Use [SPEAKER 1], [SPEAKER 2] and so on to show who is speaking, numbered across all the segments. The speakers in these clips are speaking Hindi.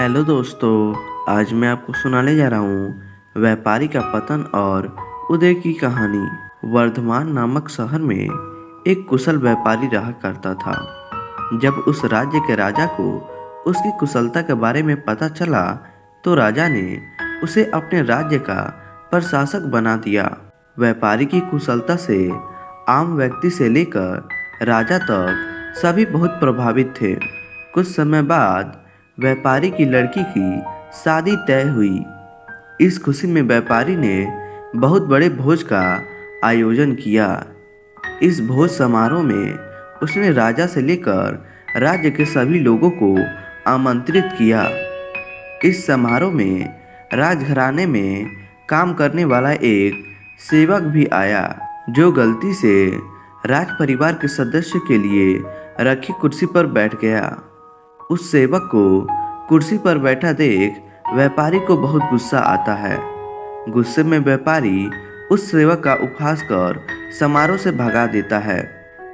[SPEAKER 1] हेलो दोस्तों। आज मैं आपको सुनाने जा रहा हूँ व्यापारी का पतन और उदय की कहानी। वर्धमान नामक शहर में एक कुशल व्यापारी रहा करता था। जब उस राज्य के राजा को उसकी कुशलता के बारे में पता चला तो राजा ने उसे अपने राज्य का प्रशासक बना दिया। व्यापारी की कुशलता से आम व्यक्ति से लेकर राजा तक सभी बहुत प्रभावित थे। कुछ समय बाद व्यापारी की लड़की की शादी तय हुई। इस खुशी में व्यापारी ने बहुत बड़े भोज का आयोजन किया। इस भोज समारोह में उसने राजा से लेकर राज्य के सभी लोगों को आमंत्रित किया। इस समारोह में राजघराने में काम करने वाला एक सेवक भी आया, जो गलती से राज परिवार के सदस्य के लिए रखी कुर्सी पर बैठ गया। उस सेवक को कुर्सी पर बैठा देख व्यापारी को बहुत गुस्सा आता है। गुस्से में व्यापारी उस सेवक का उपहास कर समारोह से भगा देता है।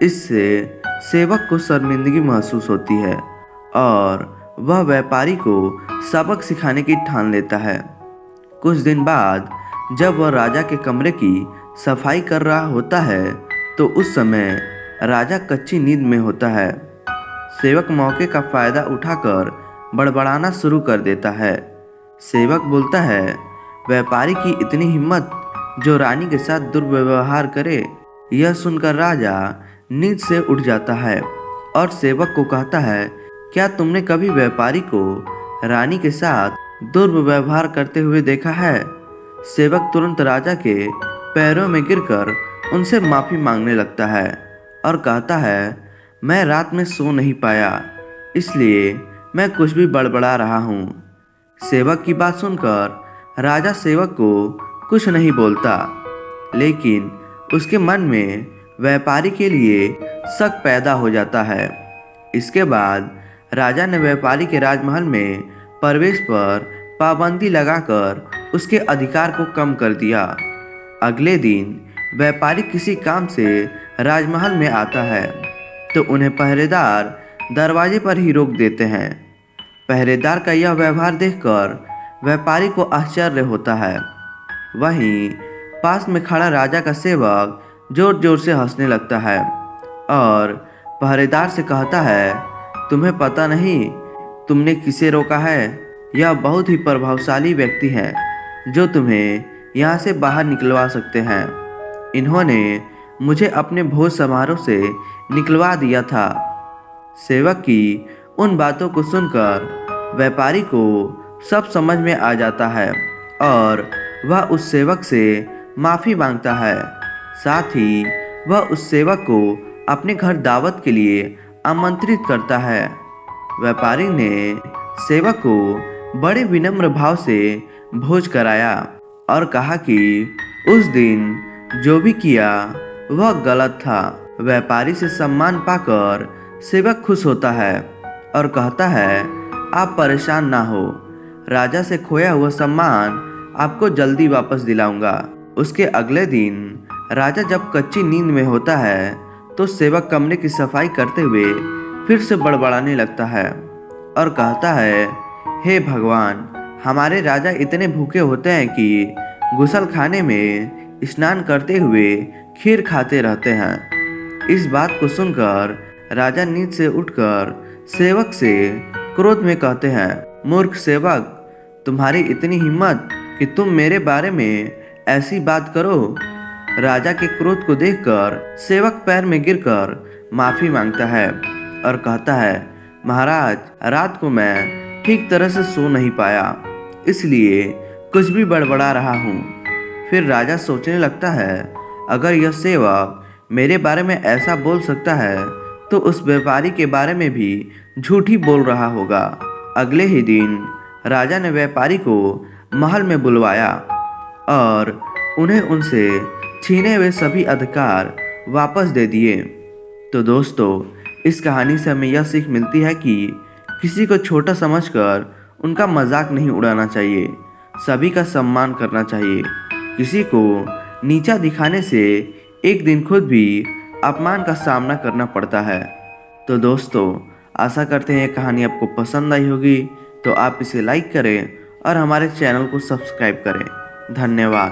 [SPEAKER 1] इससे सेवक को शर्मिंदगी महसूस होती है और वह व्यापारी को सबक सिखाने की ठान लेता है। कुछ दिन बाद जब वह राजा के कमरे की सफाई कर रहा होता है तो उस समय राजा कच्ची नींद में होता है। सेवक मौके का फायदा उठाकर बड़बड़ाना शुरू कर देता है। सेवक बोलता है, व्यापारी की इतनी हिम्मत जो रानी के साथ दुर्व्यवहार करे। यह सुनकर राजा नींद से उठ जाता है और सेवक को कहता है, क्या तुमने कभी व्यापारी को रानी के साथ दुर्व्यवहार करते हुए देखा है? सेवक तुरंत राजा के पैरों में गिरकर उनसे माफी मांगने लगता है और कहता है, मैं रात में सो नहीं पाया, इसलिए मैं कुछ भी बड़बड़ा रहा हूँ। सेवक की बात सुनकर राजा सेवक को कुछ नहीं बोलता, लेकिन उसके मन में व्यापारी के लिए शक पैदा हो जाता है। इसके बाद राजा ने व्यापारी के राजमहल में प्रवेश पर पाबंदी लगाकर उसके अधिकार को कम कर दिया। अगले दिन व्यापारी किसी काम से राजमहल में आता है तो उन्हें पहरेदार दरवाजे पर ही रोक देते हैं। पहरेदार का यह व्यवहार देखकर व्यापारी को आश्चर्य होता है। वहीं पास में खड़ा राजा का सेवक जोर जोर से हंसने लगता है और पहरेदार से कहता है, तुम्हें पता नहीं तुमने किसे रोका है? यह बहुत ही प्रभावशाली व्यक्ति है जो तुम्हें यहाँ से बाहर निकलवा सकते हैं। इन्होंने मुझे अपने भोज समारोह से निकलवा दिया था। सेवक की उन बातों को सुनकर व्यापारी को सब समझ में आ जाता है और वह उस सेवक से माफ़ी मांगता है। साथ ही वह उस सेवक को अपने घर दावत के लिए आमंत्रित करता है। व्यापारी ने सेवक को बड़े विनम्र भाव से भोज कराया और कहा कि उस दिन जो भी किया वह गलत था। व्यापारी से सम्मान पाकर सेवक खुश होता है और कहता है, आप परेशान ना हो, राजा से खोया हुआ सम्मान आपको जल्दी वापस दिलाऊंगा। उसके अगले दिन राजा जब कच्ची नींद में होता है तो सेवक कमरे की सफाई करते हुए फिर से बड़बड़ाने लगता है और कहता है, हे भगवान, हमारे राजा इतने भूखे होते हैं कि गुसल खाने में स्नान करते हुए खीर खाते रहते हैं। इस बात को सुनकर राजा नींद से उठकर सेवक से क्रोध में कहते हैं, मूर्ख सेवक, तुम्हारी इतनी हिम्मत कि तुम मेरे बारे में ऐसी बात करो। राजा के क्रोध को देखकर सेवक पैर में गिरकर माफी मांगता है और कहता है, महाराज, रात को मैं ठीक तरह से सो नहीं पाया, इसलिए कुछ भी बड़बड़ा रहा हूँ। फिर राजा सोचने लगता है, अगर यह सेवक मेरे बारे में ऐसा बोल सकता है तो उस व्यापारी के बारे में भी झूठ ही बोल रहा होगा। अगले ही दिन राजा ने व्यापारी को महल में बुलवाया और उन्हें उनसे छीने हुए सभी अधिकार वापस दे दिए। तो दोस्तों, इस कहानी से हमें यह सीख मिलती है कि किसी को छोटा समझकर उनका मजाक नहीं उड़ाना चाहिए, सभी का सम्मान करना चाहिए। किसी को नीचा दिखाने से एक दिन खुद भी अपमान का सामना करना पड़ता है। तो दोस्तों, आशा करते हैं ये कहानी आपको पसंद आई होगी। तो आप इसे लाइक करें और हमारे चैनल को सब्सक्राइब करें। धन्यवाद।